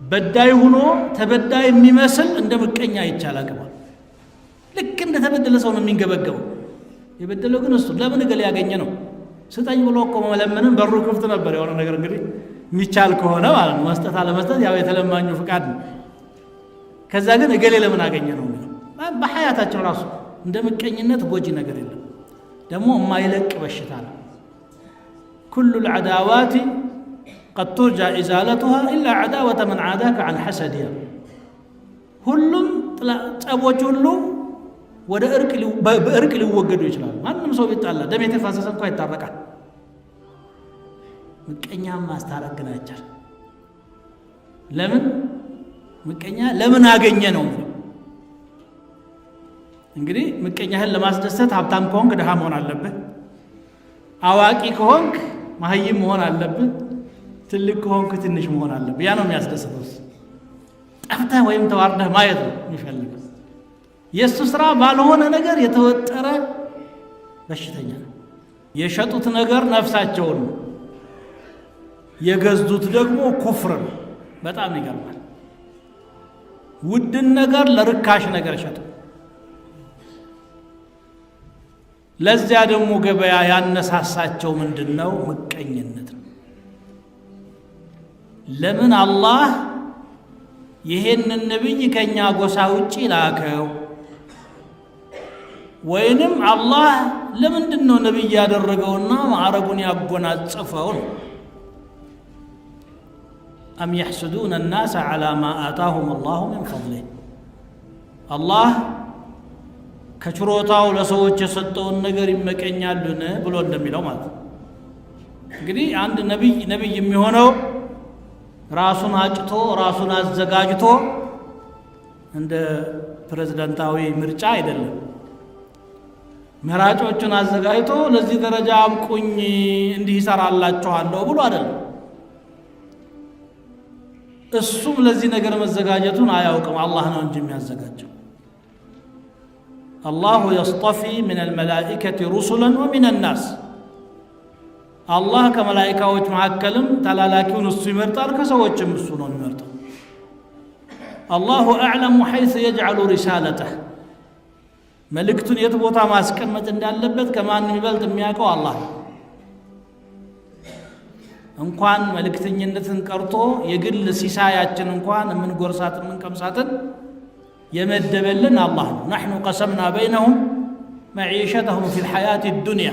በዳይ ሆኖ ተበዳይ የሚመስል እንደ ምቀኛ ይቻላል። ልክ እንደ ተበደለ ሰው ነው የሚንገበገበው። የበደለው ግን እሱ ለምን እገሌ ያገኘ ነው ስጠኝ ብሎ እኮ መለመንም በሩ ክፍት ነበር። የሆነ ነገር እንግዲህ የሚቻል ከሆነ ማለት ነው። መስጠት አለመስጠት ያው የተለማኙ ፍቃድ ነው። ከዛ ግን እገሌ ለምን አገኘ ነው የሚለው። በሐያታችን ራሱ እንደ ምቀኝነት ጎጂ ነገር የለም። ደግሞ የማይለቅ በሽታ ነው። ኩሉ العداوات قد ترجى ازالتها الا عداوه من عاداك عن حسدها ሁሉም ጸቦች ሁሉ ወደ በእርቅ ሊወገዱ ይችላል። ማንም ሰው ቢጣላ ደም የተፋሰሰ እንኳን ይታረቃል። ምቀኛም ማስታረቅ ግን አይቻልም። ለምን ምቀኛ ለምን አገኘ ነው። እንግዲህ ምቀኛህን ለማስደሰት ሀብታም ከሆንክ ድሃ መሆን አለብህ። አዋቂ ከሆንክ መሀይም መሆን አለብህ። ትልቅ ከሆንክ ትንሽ መሆን አለብህ። ያ ነው የሚያስደስተው። ጠፍተህ ወይም ተዋርደህ ማየት ነው የሚፈልገው። የእሱ ስራ ባልሆነ ነገር የተወጠረ በሽተኛ ነው። የሸጡት ነገር ነፍሳቸውን ነው፣ የገዙት ደግሞ ኩፍር ነው። በጣም ይገርማል። ውድን ነገር ለርካሽ ነገር ሸጡ። ለዚያ ደግሞ ገበያ ያነሳሳቸው ምንድነው? ምቀኝነት ነው። ለምን አላህ ይሄንን ነብይ ከኛ ጎሳ ውጪ ላከው? ወይንም አላህ ለምንድነው ነብይ ያደረገውና ማዕረጉን ያጎናጸፈው ነው? أم يحسدون الناس على ما آتاهم الله من فضله الله ከችሮታው ለሰዎች የሰጠውን ነገር ይመቀኛሉን ብሎ እንደሚለው ማለት ነው። እንግዲህ አንድ ነብይ የሚሆነው ራሱን አጭቶ ራሱን አዘጋጅቶ እንደ ፕሬዝዳንታዊ ምርጫ አይደለም። መራጮቹን አዘጋጅቶ ለዚህ ደረጃ አብቁኝ እንዲህ ይሰራላችኋለሁ ብሎ አይደለም። እሱም ለዚህ ነገር መዘጋጀቱን አያውቅም። አላህ ነው እንጂ የሚያዘጋጀው። አላሁ የስጠፊ ምን አልመላኢከቲ ሩሱለን ወሚን ናስ። አላህ ከመላኢካዎች መካከልም ተላላኪውን እሱ ይመርጣል፣ ከሰዎችም እሱ ነው የሚመርጠው። አላሁ አዕለሙ ሐይስ የጅዐሉ ሪሳለተህ። መልእክቱን የት ቦታ ማስቀመጥ እንዳለበት ከማንም ይበልጥ የሚያውቀው አላህ ነው። እንኳን መልእክተኝነትን ቀርቶ የግል ሲሳያችን እንኳን የምንጎርሳትን የምንቀምሳትን የመደበልን አላህ ነው። ነሕኑ ቀሰምና በይነሁም መዒሸተሁም ፊል ሐያቲ ዱንያ